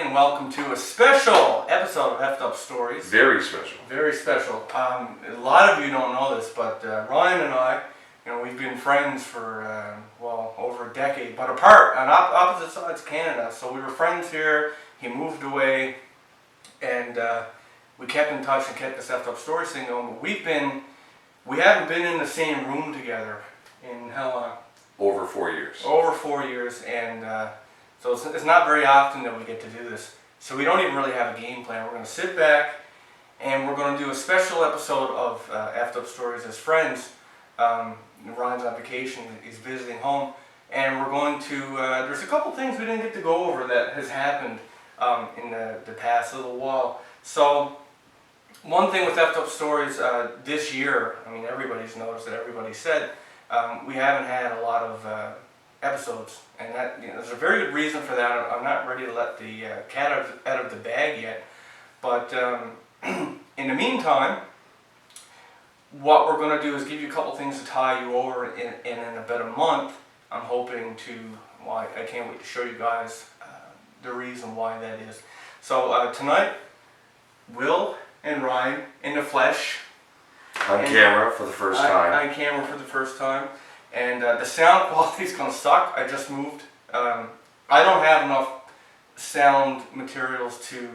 and welcome to a special episode of Effed Up Stories. Very special. Very special. A lot of you don't know this, but Ryan and I, we've been friends for, over a decade, but apart on opposite sides of Canada. So we were friends here, he moved away, and we kept in touch and kept this Effed Up Stories thing going, but we haven't been in the same room together in how long? Over 4 years. Over 4 years, and so it's not very often that we get to do this. So we don't even really have a game plan. We're going to sit back and we're going to do a special episode of Effed Up Stories as friends. Ryan's on vacation, he's visiting home, and we're going to, there's a couple things we didn't get to go over that has happened in the past little while. So one thing with Effed Up Stories this year, everybody's noticed that everybody said, we haven't had a lot of episodes, and that there's a very good reason for that. I'm not ready to let the cat out of the bag yet, but in the meantime, what we're going to do is give you a couple things to tie you over, and in about a month, I'm hoping to, I can't wait to show you guys the reason why that is. So tonight, Will and Ryan in the flesh. On camera for the first time. On camera for the first time. And the sound quality is going to suck. I just moved. I don't have enough sound materials to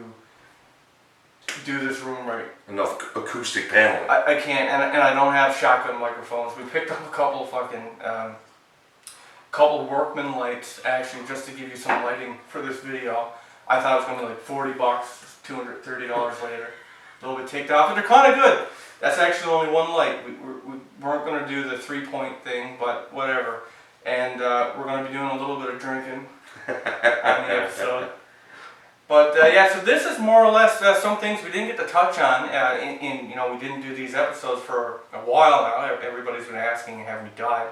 do this room right. Enough acoustic paneling. I can't, and I don't have shotgun microphones. We picked up a couple of couple Workman lights, actually, just to give you some lighting for this video. I thought it was going to be like $40, $230 later. A little bit ticked off, and they're kind of good. That's actually only one light. We weren't going to do the 3-point thing, but whatever. And we're going to be doing a little bit of drinking on the episode. But so this is more or less some things we didn't get to touch on. We didn't do these episodes for a while now. Everybody's been asking, have we died?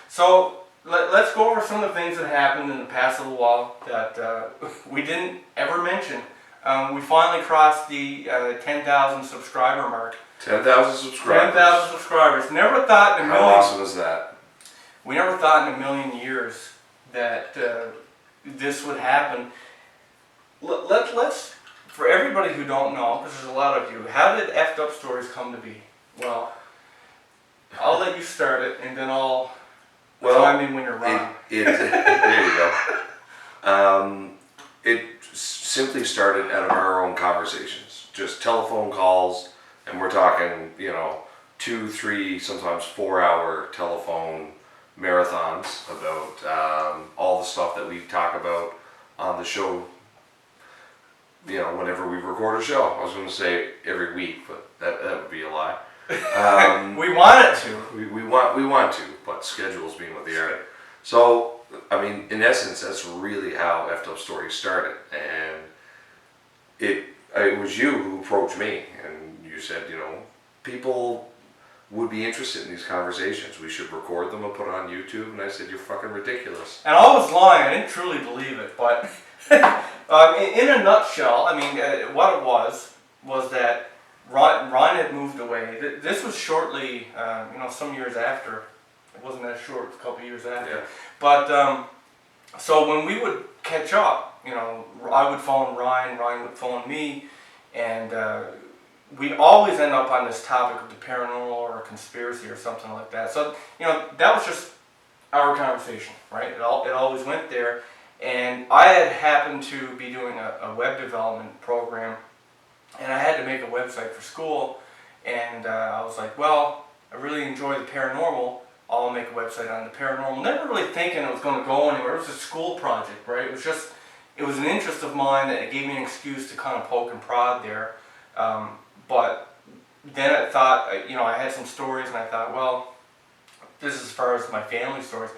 So let's go over some of the things that happened in the past little while that we didn't ever mention. We finally crossed the 10,000 subscriber mark. 10,000 subscribers. 10,000 subscribers. Never thought in a million. How awesome is that? We never thought in a million years that this would happen. Let's, for everybody who don't know, because there's a lot of you, how did Effed Up Stories come to be? Well, I'll let you start it, and then I'll chime in when you're wrong. There you go. It simply started out of our own conversations, just telephone calls, and we're talking, 2, 3, sometimes 4-hour telephone marathons about all the stuff that we talk about on the show. Whenever we record a show. I was going to say every week, but that would be a lie. We want it to. We want to, but schedules being what they are. So, in essence, that's really how Effed Up Stories started. And it was you who approached me, and you said, people would be interested in these conversations. We should record them and put it on YouTube. And I said, you're fucking ridiculous. And I was lying. I didn't truly believe it, but in a nutshell, what it was that Ron had moved away. This was shortly, some years after. It wasn't that short, it was a couple years after. Yeah. But, so when we would catch up, I would phone Ryan would phone me, and we'd always end up on this topic of the paranormal or a conspiracy or something like that. So, that was just our conversation, right? It always went there. And I had happened to be doing a web development program, and I had to make a website for school, and I was like, well, I really enjoy the paranormal, I'll make a website on the paranormal. Never really thinking it was going to go anywhere. It was a school project, right? It was an interest of mine that it gave me an excuse to kind of poke and prod there. But then I thought, I had some stories, and I thought, well, this is as far as my family stories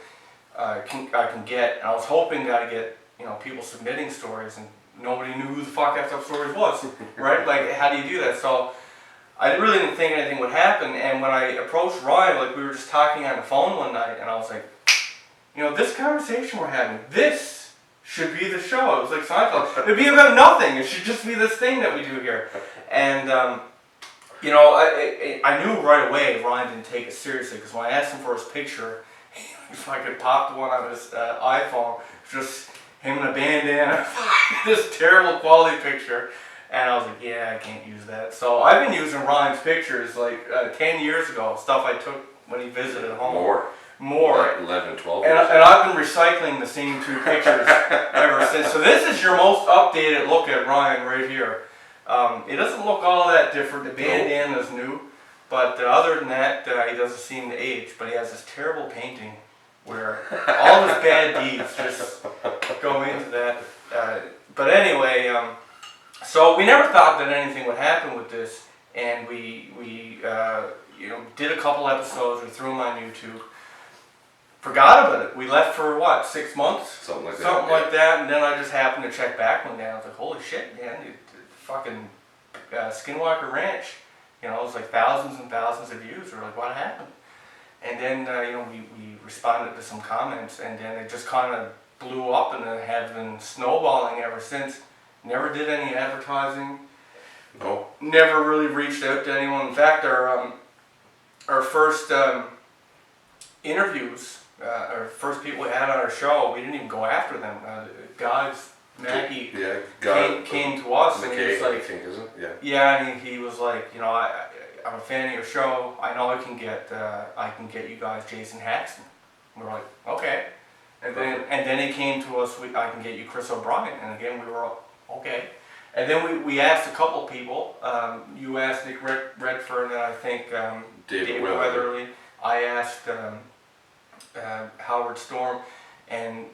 I can get. And I was hoping that I'd get, people submitting stories, and nobody knew who the fuck Effed Up Stories was, right? Like, how do you do that? So I really didn't think anything would happen. And when I approached Ryan, we were just talking on the phone one night, and I was like, this conversation we're having, this should be the show. It was like Seinfeld. It'd be about nothing. It should just be this thing that we do here. And, I knew right away Ryan didn't take it seriously, because when I asked him for his picture, he fucking popped one on his iPhone. Just him in a bandana, this terrible quality picture. And I was like, yeah, I can't use that. So I've been using Ryan's pictures like 10 years ago, stuff I took when he visited home. More. Like 11, 12 and years I've been recycling the same two pictures ever since. So this is your most updated look at Ryan right here. It doesn't look all that different. The bandana's new. But other than that, he doesn't seem to age. But he has this terrible painting where all his bad deeds just go into that. But anyway, so we never thought that anything would happen with this, and we did a couple episodes. We threw them on YouTube. Forgot about it. We left for what, 6 months? Something like that. And then I just happened to check back one day. I was like, holy shit, man! Fucking Skinwalker Ranch. It was like thousands and thousands of views. We're like, what happened? And then we responded to some comments, and then it just kind of blew up, and it has been snowballing ever since. Never did any advertising. No. Never really reached out to anyone. In fact, our first interviews, our first people we had on our show, we didn't even go after them. Guys, Mackie came to us, and he was like, I think, isn't it? Yeah. Yeah, and he was like, I'm a fan of your show. I know I can get you guys Jason Haxton. We were like, okay. And then he came to us. I can get you Chris O'Brien. And again, we were okay. And then we asked a couple people. You asked Nick Redfern, and I think David Weatherly. I asked Howard Storm, and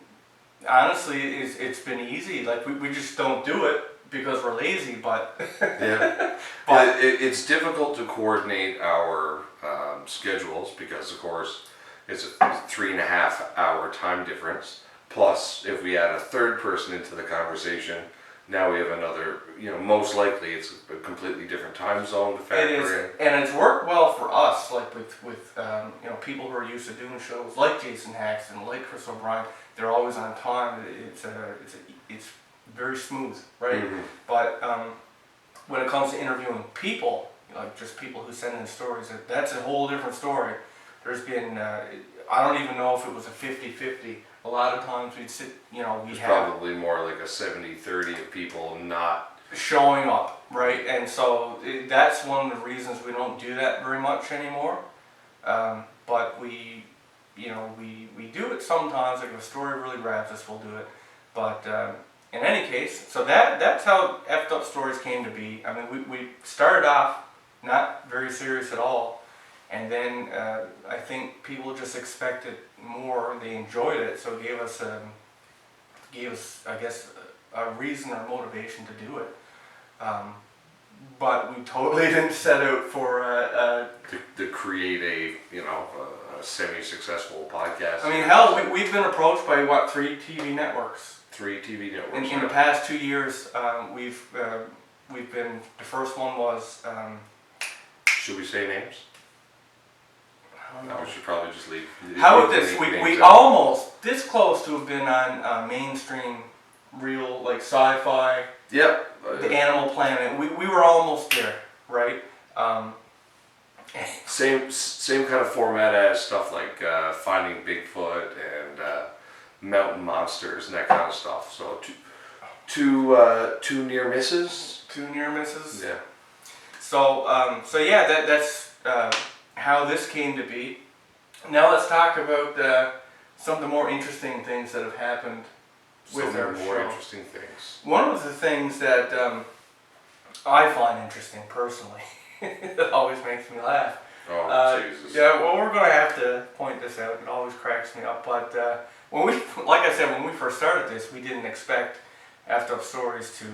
honestly, it's been easy. Like we just don't do it because we're lazy. But yeah, it's difficult to coordinate our schedules because, of course, it's a 3.5 hour time difference. Plus, if we add a third person into the conversation, now we have another. Most likely it's a completely different time zone to factor in. And it's worked well for us, like with people who are used to doing shows like Jason Haxton, like Chris O'Brien. They're always on time. It's very smooth, right? Mm-hmm. But when it comes to interviewing people, like just people who send in stories, that's a whole different story. There's been, I don't even know if it was a 50-50. A lot of times we'd sit, It's probably more like a 70-30 of people not showing up, right? And so that's one of the reasons we don't do that very much anymore. But we do it sometimes. Like if a story really grabs us, we'll do it. But in any case, so that's how Effed Up Stories came to be. I mean, we started off not very serious at all. And then I think people just expected more. They enjoyed it, so it gave us, I guess, a reason or motivation to do it. But we totally didn't set out for to create a semi-successul podcast. I mean, hell, we've been approached by 3 TV networks. 3 TV networks. In the past 2 years, we've been. The first one was. Should we say names? I don't know. We should probably just leave. How about this? We almost this close to have been on mainstream, real like sci-fi. Yep. The Animal Planet. We were almost there, right? Same kind of format as stuff like Finding Bigfoot and Mountain Monsters and that kind of stuff. So two near misses. 2 near misses. Yeah. So yeah, that's how this came to be. Now let's talk about some of the more interesting things that have happened with our show. More interesting things. One of the things that I find interesting personally, it always makes me laugh. Oh, Jesus. Yeah, well, we're going to have to point this out. It always cracks me up. But like I said, when we first started this, we didn't expect Effed Up Stories to,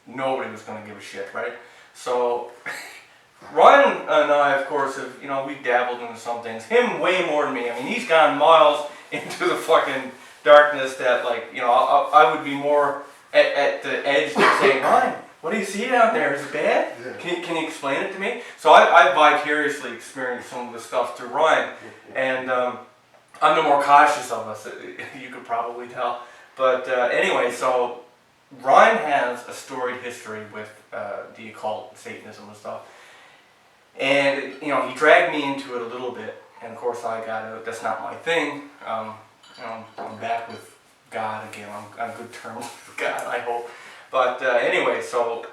nobody was going to give a shit, right? So, Ryan and I, of course, have, we've dabbled into some things. Him way more than me. I mean, he's gone miles into the fucking darkness that, like, I would be more at the edge there saying, Ryan, what do you see down there? Is it bad? Yeah. Can you explain it to me? So I vicariously experienced some of the stuff through Ryan, and I'm the more cautious of us, you could probably tell. But anyway, so Ryan has a storied history with the occult, Satanism and stuff. And, he dragged me into it a little bit, and of course I got out, that's not my thing. I'm back with God again. I'm on good terms with God, I hope. But anyway, so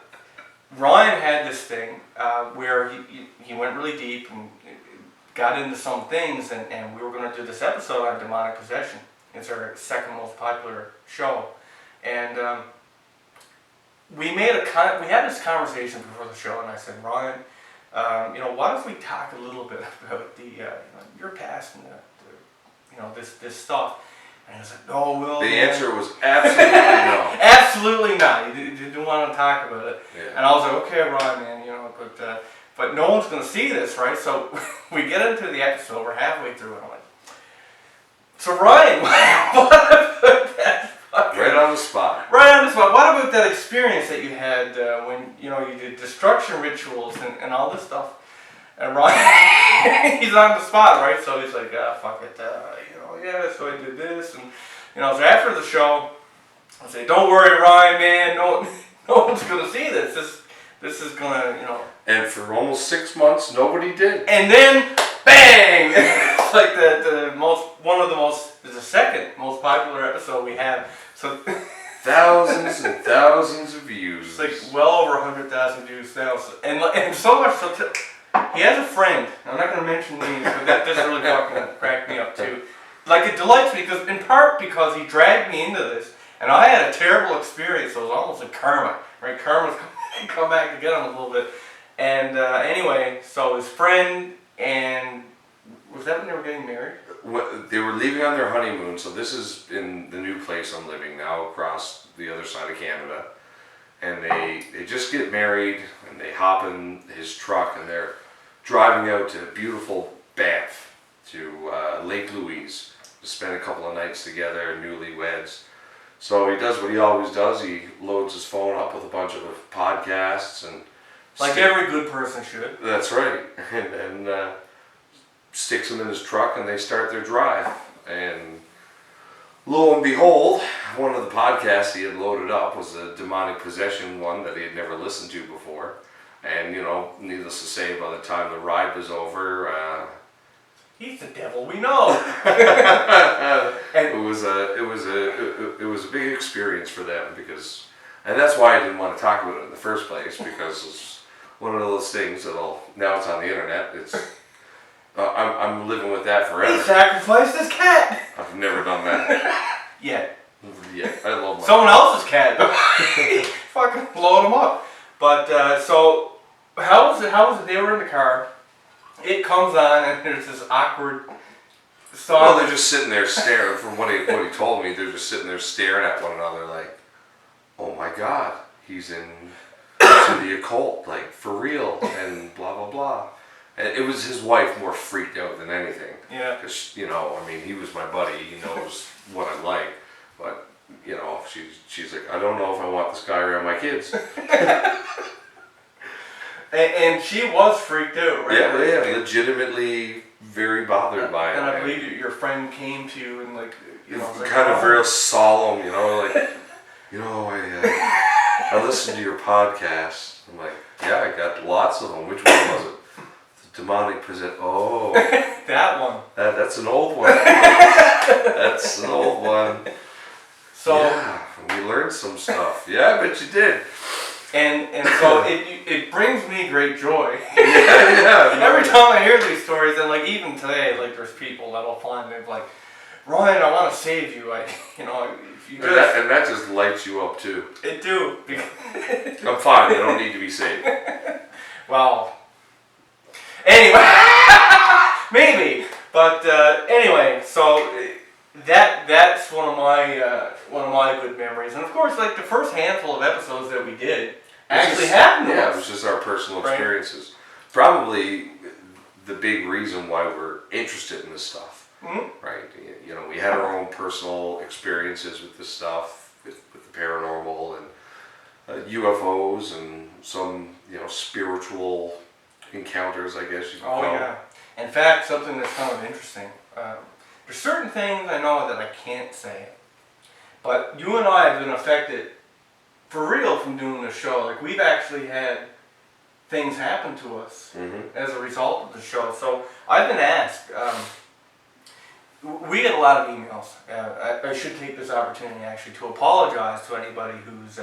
Ryan had this thing where he went really deep and got into some things, and we were going to do this episode on demonic possession. It's our second most popular show, and we had this conversation before the show, and I said, Ryan, what if we talk a little bit about your past and this stuff? And he was like, no, Will. The answer was absolutely no. Absolutely not. He didn't want to talk about it. Yeah. And I was like, okay, Ryan, man, but no one's going to see this, right? So we get into the episode. We're halfway through, and I'm like, so Ryan, what about that? Right on the spot. Right on the spot. What about that experience that you had when you did destruction rituals and all this stuff? And Ryan, he's on the spot, right? So he's like, fuck it, yeah. So I did this, and so after the show, I say, don't worry, Ryan, man. No one's gonna see this. This is gonna, And for almost 6 months, nobody did. And then, bang! It's like the second most popular episode we have. So thousands and thousands of views. It's like well over 100,000 views now. So, and so much so, he has a friend. I'm not going to mention names, but that just really fucking cracked me up too. Like, it delights me in part because he dragged me into this, and I had a terrible experience. So it was almost like karma, right? Karma's come back to get him a little bit. And anyway, so his friend, and was that when they were getting married? They were leaving on their honeymoon, so this is in the new place I'm living now, across the other side of Canada. And they just get married, and they hop in his truck, and they're driving out to beautiful Banff, to Lake Louise, to spend a couple of nights together, newlyweds. So he does what he always does. He loads his phone up with a bunch of podcasts and like every good person should. That's right, and sticks them in his truck, and they start their drive. And lo and behold, one of the podcasts he had loaded up was a demonic possession one that he had never listened to before. And needless to say, by the time the ride was over, he's the devil we know. And it was a big experience for them, and that's why I didn't want to talk about it in the first place, because it's one of those things now it's on the internet. It's I'm living with that forever. He sacrificed his cat. I've never done that. Yet. Yeah, I love my someone else's cat. Fucking load him up. But so how was it? They were in the car. It comes on, and there's this awkward song. Well, they're just sitting there staring. From what he told me, they're just sitting there staring at one another, like, "Oh my God, he's into the occult, like for real," and blah blah blah. And it was his wife more freaked out than anything. Yeah. Because he was my buddy. He knows what I like, but she's like, I don't know if I want this guy around my kids. And she was freaked out, right? Yeah, legitimately very bothered by it. And I believe your friend came to you and like, kind of real solemn, I listened to your podcast. I'm like, yeah, I got lots of them. Which one was it? The demonic possession. Oh, that one. That's an old one. That's an old one. So yeah, we learned some stuff. Yeah, I bet you did. And so it brings me great joy. Yeah. Every time I hear these stories, and like even today, like there's people that'll find me like, Ryan, I want to save you. If you just, and that just lights you up too. It do. I'm fine. I don't need to be saved. Well, anyway, maybe. But anyway, so that's one of my good memories, and of course, like the first handful of episodes that we did actually happened to us. Yeah, it was just our personal experiences. Right. Probably the big reason why we're interested in this stuff, right? We had our own personal experiences with this stuff, with the paranormal and UFOs and some spiritual encounters, I guess you could call. Oh yeah. In fact, something that's kind of interesting. There's certain things I know that I can't say, but you and I have been affected for real from doing this show. Like we've actually had things happen to us as a result of the show. So I've been asked, we get a lot of emails. I should take this opportunity actually to apologize to anybody who's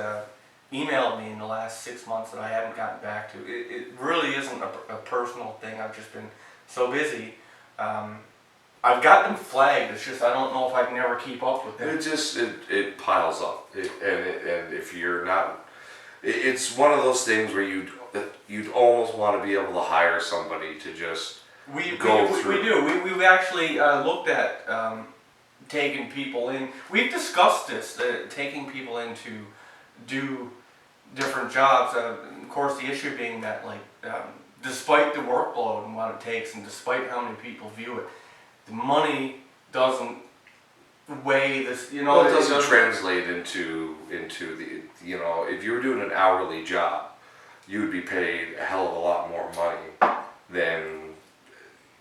emailed me in the last 6 months that I haven't gotten back to. It really isn't a personal thing. I've just been so busy. I've got them flagged. It's just I don't know if I can ever keep up with them. It piles up, and if you're not, it's one of those things where you'd almost want to be able to hire somebody to just go through. We do. We've actually looked at taking people in. We've discussed this, taking people in to do different jobs. Of course, the issue being that, like, despite the workload and what it takes, and despite how many people view it, the money doesn't weigh this. You know, Well, it doesn't translate into the, you know, if you were doing an hourly job, you would be paid a hell of a lot more money than,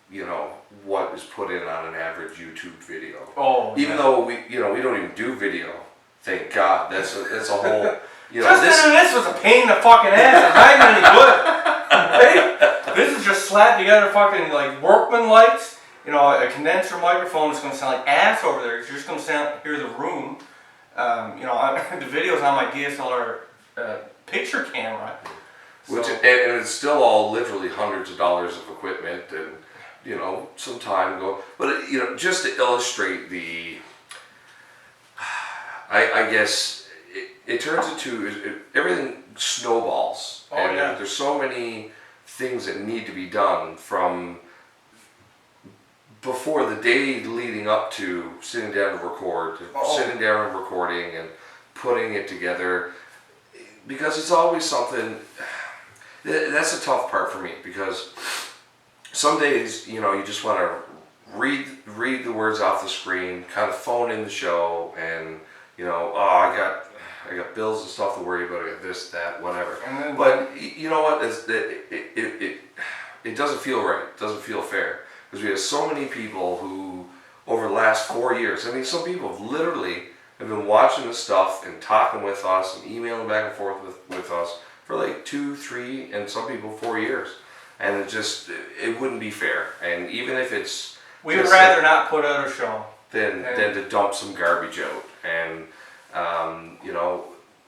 you know, what is put in on an average YouTube video. Oh, even though we don't even do video. Thank God. That's a whole. You know, this was a pain in the fucking ass. It's not even any good. Right? This is just slapped together fucking like workman lights. You know, a condenser microphone is going to sound like ass over there. You're just going to hear the room. You know, the video's on my DSLR picture camera. Which and it's still all literally hundreds of dollars of equipment and, you know, some time ago. But, you know, just to illustrate the, I guess, it turns into, everything snowballs. Oh, and yeah. There's so many things that need to be done from before the day leading up to sitting down to record, sitting down and recording and putting it together. Because it's always something, that's the tough part for me, because some days, you know, you just want to read the words off the screen, kind of phone in the show, and, you know, I got bills and stuff to worry about, I got this, that, whatever. But you know what, it doesn't feel right, it doesn't feel fair, because we have so many people who, over the last 4 years, I mean, some people have literally been watching this stuff and talking with us and emailing back and forth with us for like 2, 3, and some people 4 years. And it wouldn't be fair. And even if it's... We would rather not put out a show. Than to dump some garbage out. And, you know,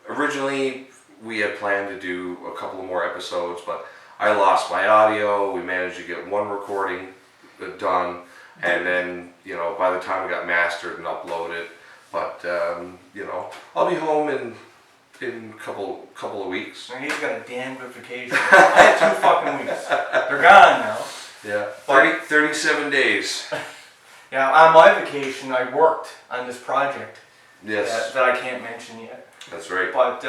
originally we had planned to do a couple of more episodes, but I lost my audio. We managed to get one recording done. And then, you know, by the time it got mastered and uploaded, but, you know, I'll be home in a couple of weeks. And he's got a damn good vacation. I had 2 fucking weeks. They're gone now. Yeah, 37 days. Yeah, on my vacation, I worked on this project. Yes. That I can't mention yet. That's right. But,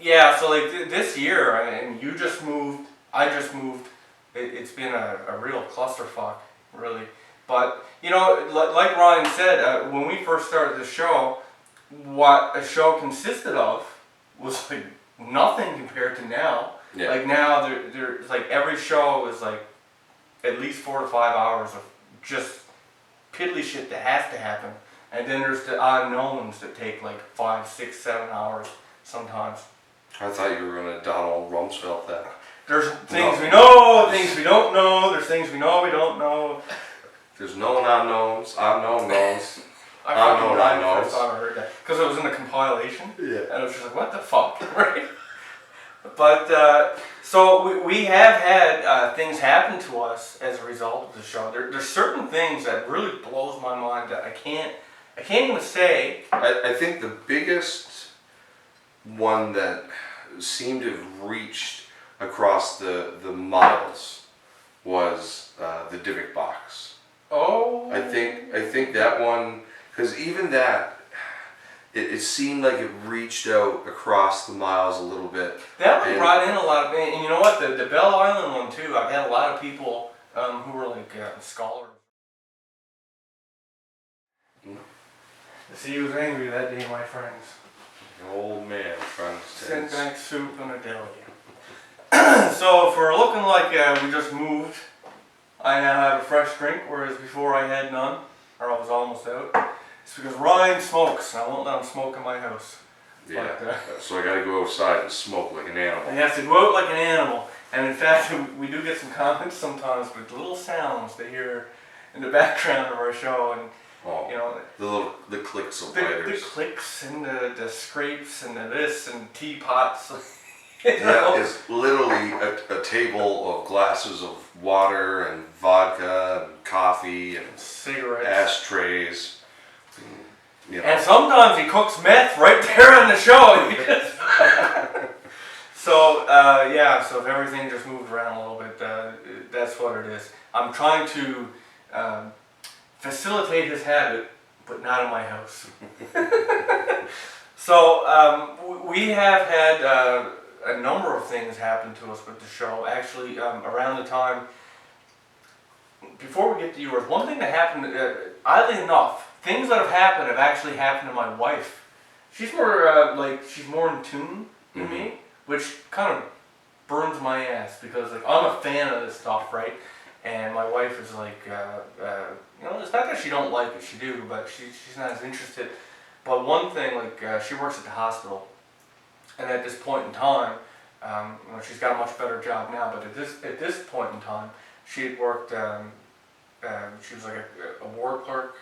yeah, so like this year, and you just moved, I just moved. It's been a real clusterfuck, really. But, you know, like Ryan said, when we first started the show, what a show consisted of was like nothing compared to now. Yeah. Like now, there's like every show is like at least 4 to 5 hours of just piddly shit that has to happen. And then there's the unknowns that take like 5, 6, 7 hours sometimes. I thought you were going to Donald Rumsfeld that. There's things we know, things we don't know, there's things we know we don't know. There's known unknowns, unknown knowns. I fucking died the first time I heard that. Because it was in the compilation. Yeah. And I was just like, what the fuck, right? But, so we have had things happen to us as a result of the show. There's certain things that really blows my mind that I can't even say. I think the biggest one that seemed to have reached across the miles was the Divic box. Oh. I think that one, because even that, it seemed like it reached out across the miles a little bit. That one brought in a lot of, and you know what, the Bell Island one too, I've had a lot of people who were like scholars. See, he was angry that day, my friends. Old man trying to Sent back soup and a deli. So if we're looking like we just moved, I now have a fresh drink, whereas before I had none, or I was almost out. It's because Ryan smokes, and I won't let him smoke in my house. Yeah, But, so I gotta go outside and smoke like an animal. I have to go out like an animal. And in fact, we do get some comments sometimes with little sounds to hear in the background of our show, and Oh, you know, the clicks of the lighters. clicks and the scrapes and the this and teapots. Yeah, it's literally a table of glasses of water and vodka and coffee and cigarettes, ashtrays. And sometimes he cooks meth right there on the show. So so if everything just moved around a little bit, that's what it is. I'm trying to facilitate his habit, but not in my house. So we have had a number of things happen to us with the show. Actually, around the time, before we get to yours, one thing that happened, oddly enough, things that have happened have actually happened to my wife. She's more she's more in tune than me, which kind of burns my ass because like I'm a fan of this stuff, right? And my wife is like, it's not that she don't like it, she do, but she's not as interested. But one thing, she works at the hospital, and at this point in time, she's got a much better job now. But at this point in time, she had worked. She was like a ward clerk,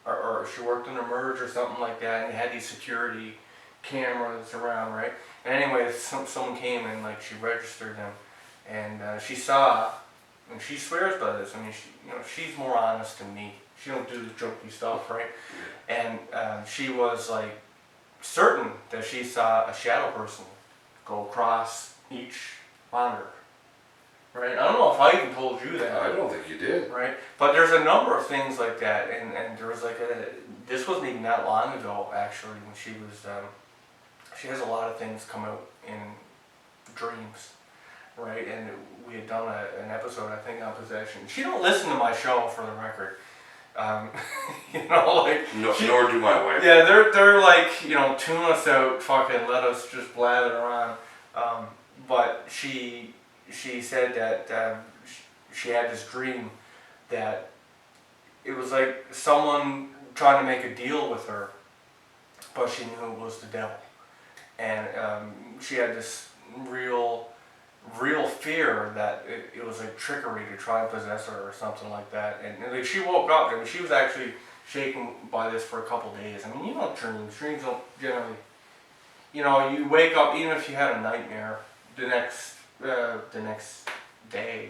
or she worked in a merge or something like that, and they had these security cameras around, right? And anyway, someone came and she registered them, and she saw, and she swears by this. I mean, she's more honest than me. She don't do the jokey stuff, right? And she was certain that she saw a shadow person go across each monitor, right? I don't know if I even told you that. I don't think you did. Right? But there's a number of things like that, and there was this wasn't even that long ago, actually, when she was, she has a lot of things come out in dreams, right? And we had done an episode, I think, on possession. She don't listen to my show, for the record. Nor do my wife. Yeah, they're tune us out, fucking let us just blather around. But she said that she had this dream that it was like someone trying to make a deal with her, but she knew it was the devil, and she had this real fear that it was like trickery to try and possess her or something like that. And she woke up, I mean, she was actually shaken by this for a couple days. I mean, dreams don't generally, you wake up, even if you had a nightmare, the next day,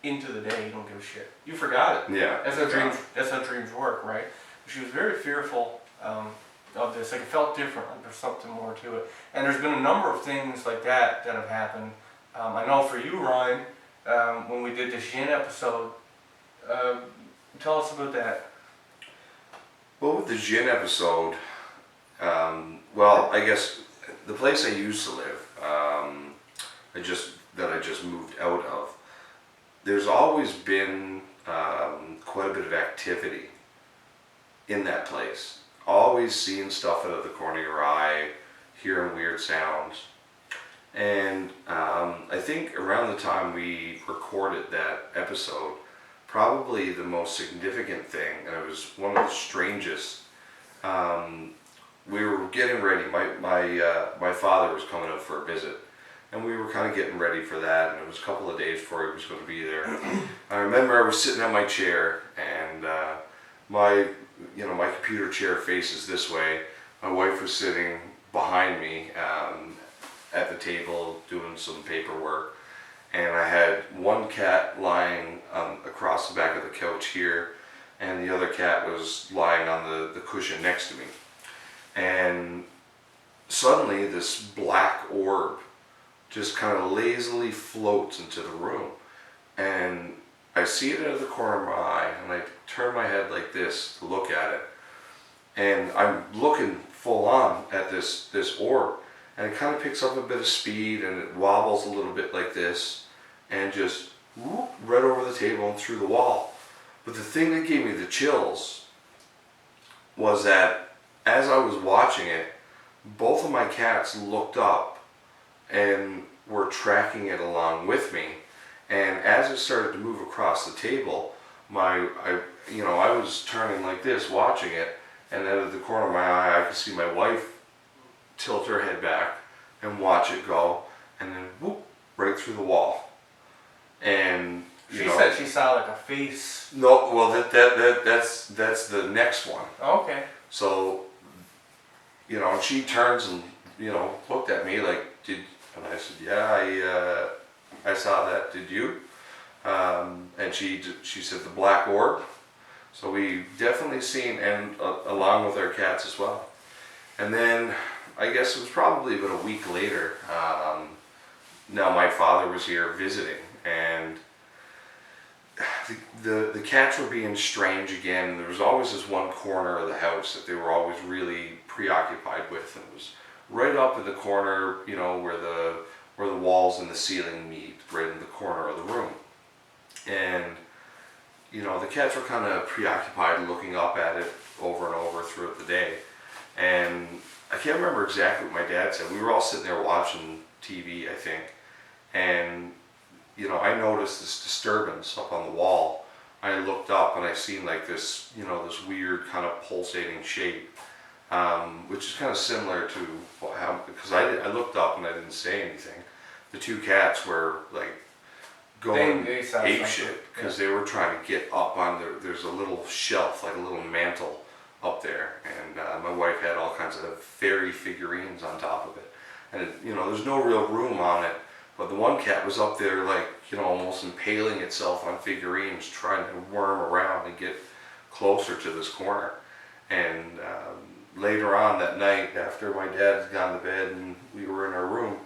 into the day, you don't give a shit. You forgot it. Yeah. That's how dreams work, right? She was very fearful of this. It felt different. There's something more to it. And there's been a number of things like that have happened. I know for you, Ryan, when we did the Shin episode, tell us about that. Well, with the Jin episode, I guess the place I used to live, I just moved out of, there's always been quite a bit of activity in that place. Always seeing stuff out of the corner of your eye, hearing weird sounds. And I think around the time we recorded that episode, probably the most significant thing, and it was one of the strangest, we were getting ready. My father was coming out for a visit, and we were kind of getting ready for that, and it was a couple of days before he was going to be there. I remember I was sitting on my chair, and my computer chair faces this way. My wife was sitting behind me at the table doing some paperwork, and I had one cat lying across the back of the couch here, and the other cat was lying on the cushion next to me. And suddenly this black orb just kind of lazily floats into the room, and I see it out of the corner of my eye, and I turn my head like this to look at it, and I'm looking full on at this orb, and it kind of picks up a bit of speed, and it wobbles a little bit like this, and just whoop, right over the table and through the wall. But the thing that gave me the chills was that as I was watching it, both of my cats looked up and were tracking it along with me. And as it started to move across the table, I was turning like this, watching it, and out of the corner of my eye, I could see my wife tilt her head back and watch it go, and then whoop, right through the wall. And She said she saw like a face. No, well that's the next one. Okay. So, and she turns and looked at me like, and I said, yeah, I saw that. Did you? And she said the black orb. So we definitely seen, and along with our cats as well. And then I guess it was probably about a week later. Now my father was here visiting, and the cats were being strange again. There was always this one corner of the house that they were always really preoccupied with, and it was right up in the corner, where the walls and the ceiling meet, right in the corner of the room. And the cats were kind of preoccupied looking up at it over and over throughout the day. And I can't remember exactly what my dad said. We were all sitting there watching TV, I think. And, I noticed this disturbance up on the wall. I looked up and I seen like this, this weird kind of pulsating shape, which is kind of similar to because I looked up and I didn't say anything. The two cats were like going ape shit because they were trying to get up on there's a little shelf, like a little mantle up there, and my wife had all kinds of fairy figurines on top of it, and there's no real room on it, but the one cat was up there like almost impaling itself on figurines, trying to worm around and get closer to this corner. And later on that night, after my dad had gone to bed and we were in our room,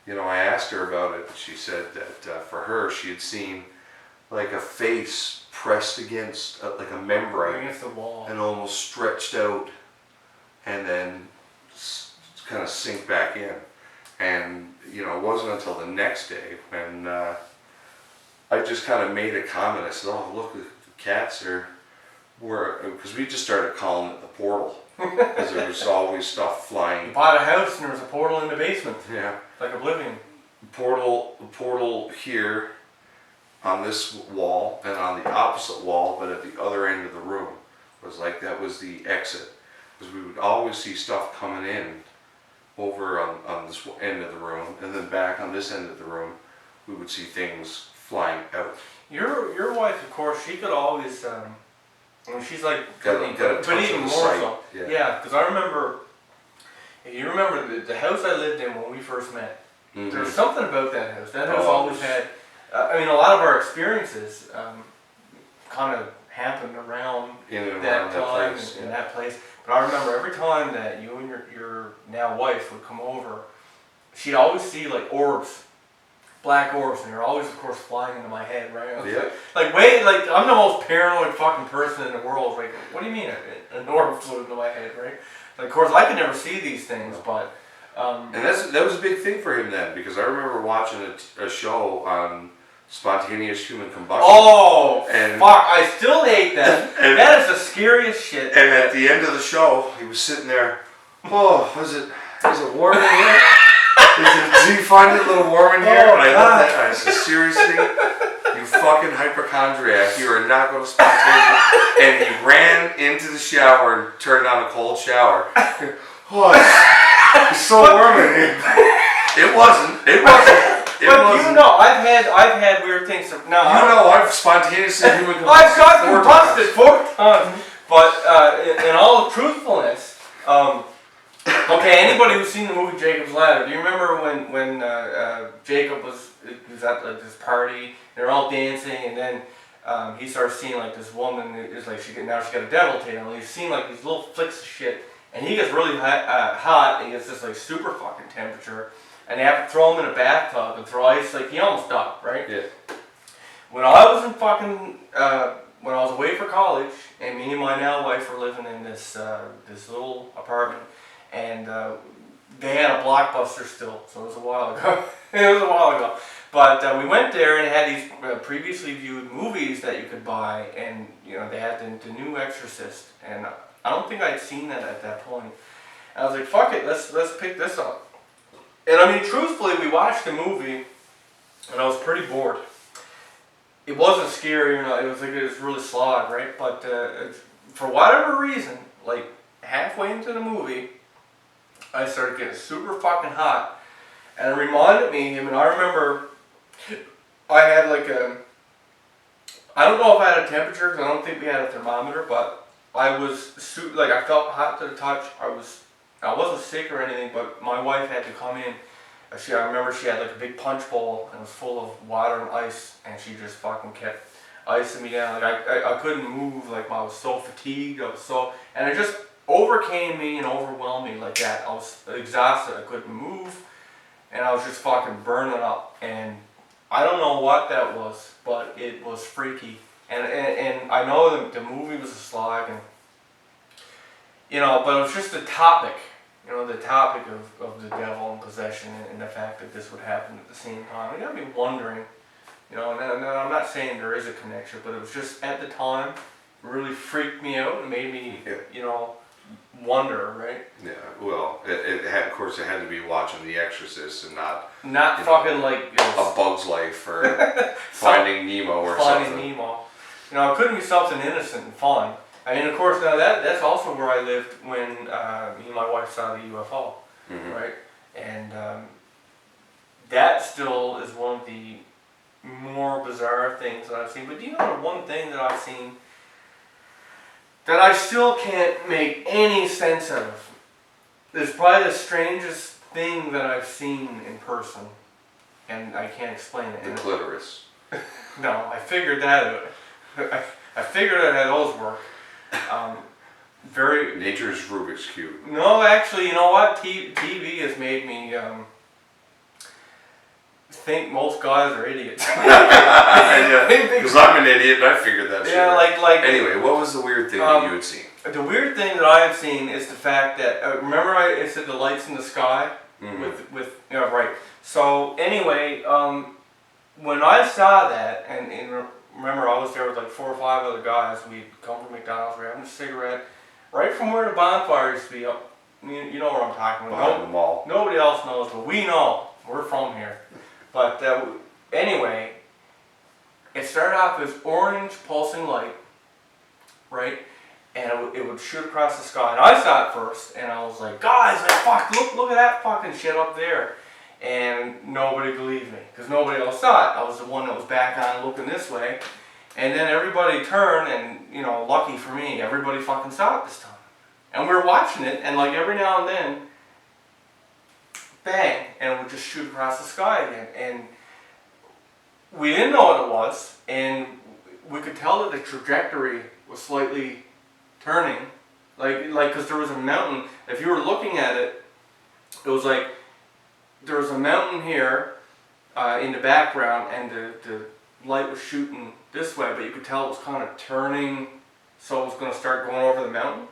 I asked her about it. She said that for her, she had seen like a face pressed against like a membrane against the wall, and almost stretched out, and then kind of sink back in. And it wasn't until the next day when I just kind of made a comment. I said, "Oh, look, the cats were," because we just started calling it the portal, because there was always stuff flying. You bought a house and there was a portal in the basement. Yeah. Like Oblivion. Portal here on this wall and on the opposite wall, but at the other end of the room was like that was the exit, because we would always see stuff coming in over on this end of the room, and then back on this end of the room we would see things flying out. Your wife, of course, she could always she's like got a touch but even of more sight. so. Yeah, because I remember, if you remember the house I lived in when we first met. Mm-hmm. There's something about that house. That house always had. A lot of our experiences kind of happened around that time in that place. But I remember every time that you and your now wife would come over, she'd always see like orbs, black orbs, and they're always, of course, flying into my head, right? Yeah. Like I'm the most paranoid fucking person in the world. Like, what do you mean an orb flew into my head, right? Like, of course, I could never see these things, but. And that was a big thing for him then, because I remember watching a show on spontaneous human combustion. Oh, and fuck! I still hate that. That is the scariest shit. And at the end of the show, he was sitting there. Oh, is it warm in here? Do you find it a little warm in here? Oh, and I looked at it and I said, seriously? You fucking hypochondriac, you are not going to spontaneous. And he ran into the shower and turned on a cold shower. Oh, it's so warm in here. It wasn't. I've had weird things. I've spontaneously human combusted. I've got combusted 4 times. But in all truthfulness, okay, anybody who's seen the movie Jacob's Ladder, do you remember when Jacob was at like this party, they're all dancing, and then he starts seeing like this woman is like she got a devil tail, and he's seeing like these little flicks of shit, and he gets really hot, and he gets this like super fucking temperature, and they have to throw him in a bathtub and throw ice, like he almost died, right? Yeah. When I was in fucking when I was away for college, and me and my now wife were living in this little apartment, and they had a Blockbuster still, so it was a while ago. But we went there and it had these previously viewed movies that you could buy, and they had the new Exorcist, and I don't think I'd seen that at that point. And I was like, fuck it, let's pick this up. And I mean, truthfully, we watched the movie, and I was pretty bored. It wasn't scary, it was really slog, right? But for whatever reason, like halfway into the movie, I started getting super fucking hot, and it reminded me. I remember I had like I don't know if I had a temperature because I don't think we had a thermometer, but I was like I felt hot to the touch. I wasn't sick or anything, but my wife had to come in. I remember she had like a big punch bowl and it was full of water and ice, and she just fucking kept icing me down. Like I couldn't move. Like I was so fatigued. And it just overcame me and overwhelmed me like that. I was exhausted. I couldn't move, and I was just fucking burning up. And I don't know what that was, but it was freaky. And I know the movie was a slog, and but it was just the topic. The topic of the devil and possession, and the fact that this would happen at the same time. It got me wondering, and I'm not saying there is a connection, but it was just at the time, really freaked me out and made me, wonder, right? Yeah, well, it had to be watching The Exorcist and not fucking like A Bug's Life or Finding Nemo or Finding something. Nemo. It couldn't be something innocent and fun. I mean, of course, now that's also where I lived when me and my wife saw the UFO, right? And that still is one of the more bizarre things that I've seen. But do you know the one thing that I've seen that I still can't make any sense of? It's probably the strangest thing that I've seen in person, and I can't explain it. The clitoris. No, I figured that out. I figured out how those work. Nature's Rubik's Cube. No, actually, you know what? TV has made me think most guys are idiots. Because I'm an idiot and I figured that shit out. like. Anyway, what was the weird thing that you had seen? The weird thing that I have seen is the fact that remember I said the lights in the sky with right. So anyway, when I saw that and remember, I was there with like 4 or 5 other guys. We'd come from McDonald's, we were having a cigarette, right from where the bonfire used to be up. You know where I'm talking about. Behind the mall. Nobody else knows, but we know. We're from here. But anyway, it started off as orange pulsing light, right? And it would shoot across the sky. And I saw it first, and I was like, guys, look at that fucking shit up there. And nobody believed me, because nobody else saw it. I was the one that was back on looking this way. And then everybody turned, and, lucky for me, everybody fucking saw it this time. And we were watching it, and like every now and then, bang, and it would just shoot across the sky again. And we didn't know what it was, and we could tell that the trajectory was slightly turning. Like, because there was a mountain. If you were looking at it, it was like, there was a mountain here in the background, and the light was shooting this way, but you could tell it was kind of turning, so it was going to start going over the mountain,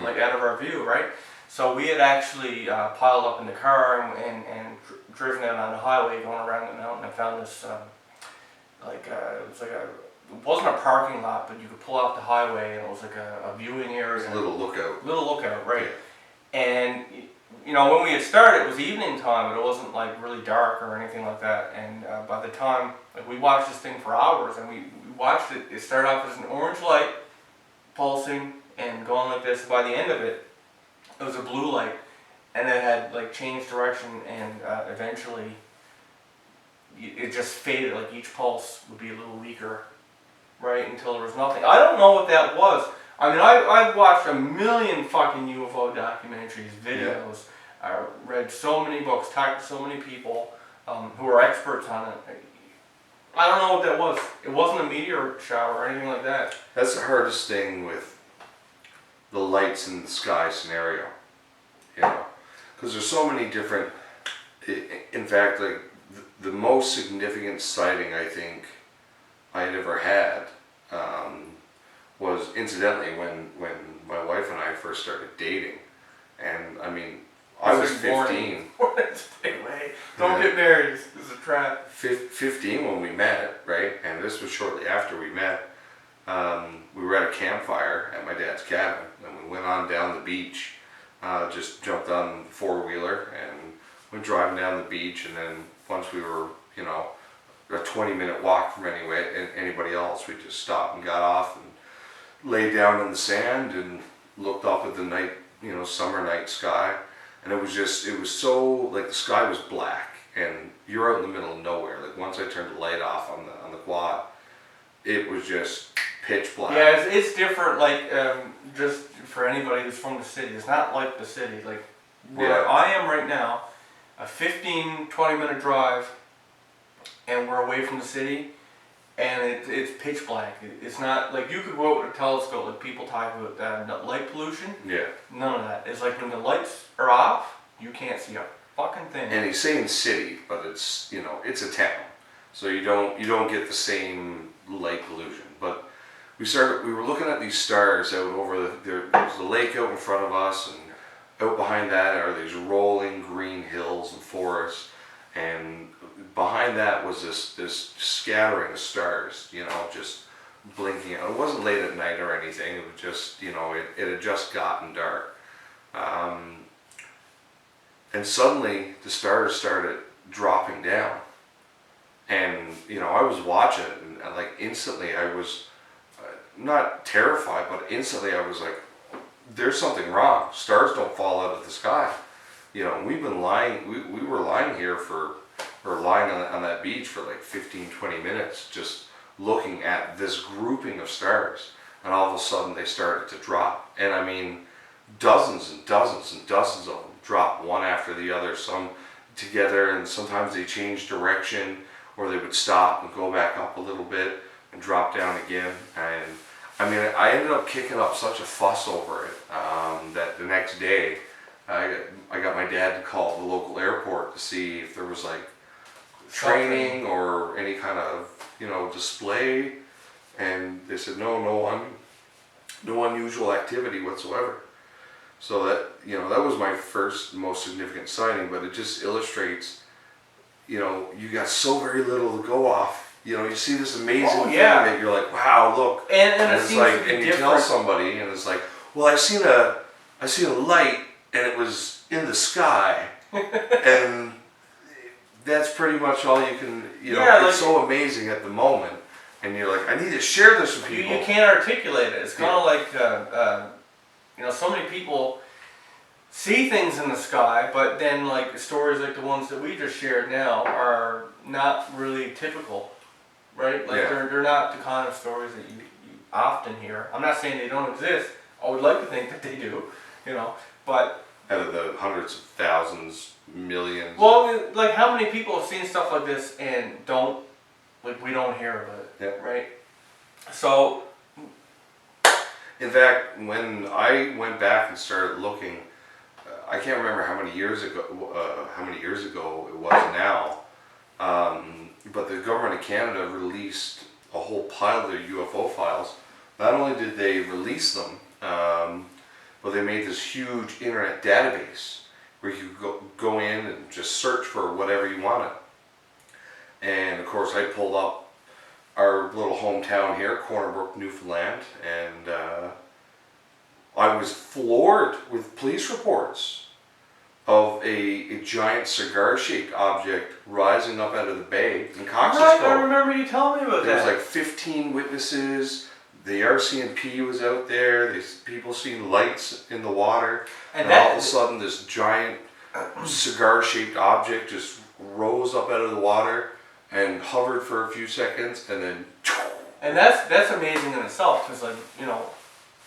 like out of our view, right? So we had actually piled up in the car and driven out on the highway going around the mountain and found this, it wasn't a parking lot, but you could pull out the highway and it was like a viewing area. It was a little lookout. Right. Yeah. And when we had started, it was evening time, but it wasn't like really dark or anything like that. And by the time, we watched this thing for hours, and we watched it. It started off as an orange light, pulsing and going like this. By the end of it, it was a blue light, and it had like changed direction, and eventually, it just faded. Like each pulse would be a little weaker, right, until there was nothing. I don't know what that was. I mean, I've watched a million fucking UFO documentaries, videos. I read so many books, talked to so many people who are experts on it. I don't know what that was. It wasn't a meteor shower or anything like that. That's the hardest thing with the lights in the sky scenario, because there's so many different. In fact, like the most significant sighting I think I had ever had was incidentally when my wife and I first started dating, and I mean. I was 15. Stay away. Don't get married. This is a trap. 15 when we met, right? And this was shortly after we met. We were at a campfire at my dad's cabin, and we went on down the beach. Just jumped on the 4-wheeler and went driving down the beach. And then once we were, a 20-minute walk from anybody else, we just stopped and got off and laid down in the sand and looked up at the night, summer night sky. And it was so, like the sky was black, and you're out in the middle of nowhere. Like once I turned the light off on the quad, it was just pitch black. Yeah, it's different. Like just for anybody who's from the city, it's not like the city. Like where I am right now, a 15-20 minute drive, and we're away from the city, and it's pitch black. It's not like you could go out with a telescope, like people talk about light pollution. Yeah. None of that. It's like when the lights are off, you can't see a fucking thing. And he's saying city, but it's it's a town, so you don't get the same light pollution. But we were looking at these stars out over there's a lake out in front of us, and out behind that are these rolling green hills and forests, and behind that was this scattering of stars, just blinking out. It wasn't late at night or anything. It was just it had just gotten dark. And suddenly the stars started dropping down, and I was watching it, and like instantly I was not terrified, but instantly I was like, "There's something wrong. Stars don't fall out of the sky." We've been lying. We were lying here lying on that beach for like 15-20 minutes, just looking at this grouping of stars, and all of a sudden they started to drop, and I mean, dozens and dozens and dozens of them drop one after the other, some together, and sometimes they change direction, or they would stop and go back up a little bit and drop down again. And I mean, I ended up kicking up such a fuss over it that the next day I got my dad to call the local airport to see if there was like training or any kind of display, and they said no unusual activity whatsoever. So that that was my first most significant sighting, but it just illustrates you got so very little to go off. You see this amazing thing that you're like, wow, look, and it's like, and you tell somebody, and it's like, well, I seen a light, and it was in the sky, and that's pretty much all you can. It's so amazing at the moment, and you're like, I need to share this with people. You can't articulate it. It's kind of like. So many people see things in the sky, but then like stories like the ones that we just shared now are not really typical, right? Like they're not the kind of stories that you often hear. I'm not saying they don't exist. I would like to think that they do, but out of the hundreds of thousands, millions. Well, like how many people have seen stuff like this and we don't hear about it, right? So. In fact, when I went back and started looking, I can't remember how many years ago it was now, but the government of Canada released a whole pile of their UFO files. Not only did they release them, but they made this huge internet database where you could go in and just search for whatever you wanted. And of course, I pulled up our little hometown here, Corner Brook, Newfoundland, and I was floored with police reports of a giant cigar-shaped object rising up out of the bay in Cox's Cove. I remember you telling me about that. There was like 15 witnesses. The RCMP was out there. These people seen lights in the water, and all of a sudden, this giant cigar-shaped object just rose up out of the water and hovered for a few seconds, and then. And that's amazing in itself, because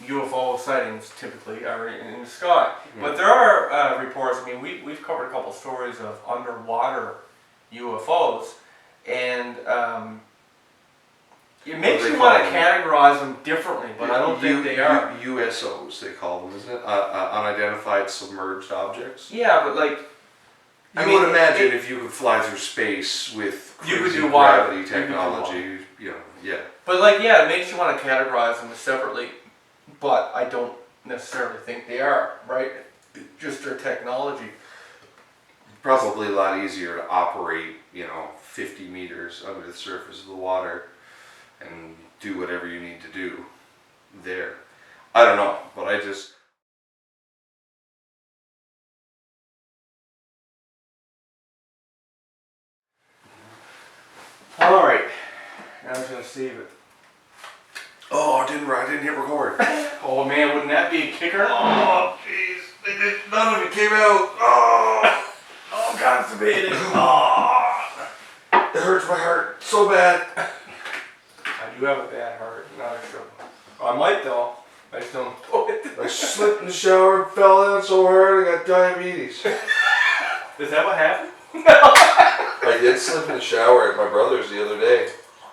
UFO sightings typically are in the sky. But there are reports. I mean, we've covered a couple stories of underwater UFOs, and it makes you want to categorize them differently. But I don't think they are USOs. They call them, isn't it? Unidentified submerged objects. Yeah, but like. I would imagine if you could fly through space with crazy gravity technology, But it makes you want to categorize them separately, but I don't necessarily think they are, right? Just their technology. Probably a lot easier to operate, 50 meters under the surface of the water and do whatever you need to do there. I don't know, but I just... All right, now I'm gonna save it. Oh, I didn't hit record. Oh man, wouldn't that be a kicker? Oh, jeez, none of it came out. Oh, constipated. Oh, it hurts my heart so bad. I do do have a bad heart. Not a sure. I might though. I just don't know it. I slipped in the shower and fell down so hard I got diabetes. Is that what happened? I did slip in the shower at my brother's the other day.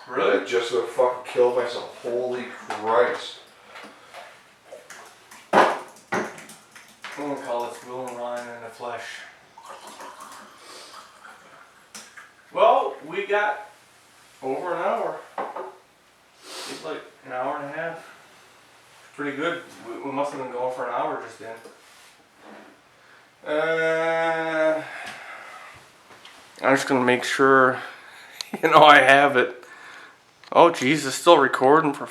Really? But I just would fucking kill myself. Holy Christ. I'm gonna call this Will and Ryan in the flesh. Well, we got over an hour. It's like an hour and a half. Pretty good. We must have been going for an hour just then. I'm just gonna make sure, I have it. Oh, geez, it's still recording for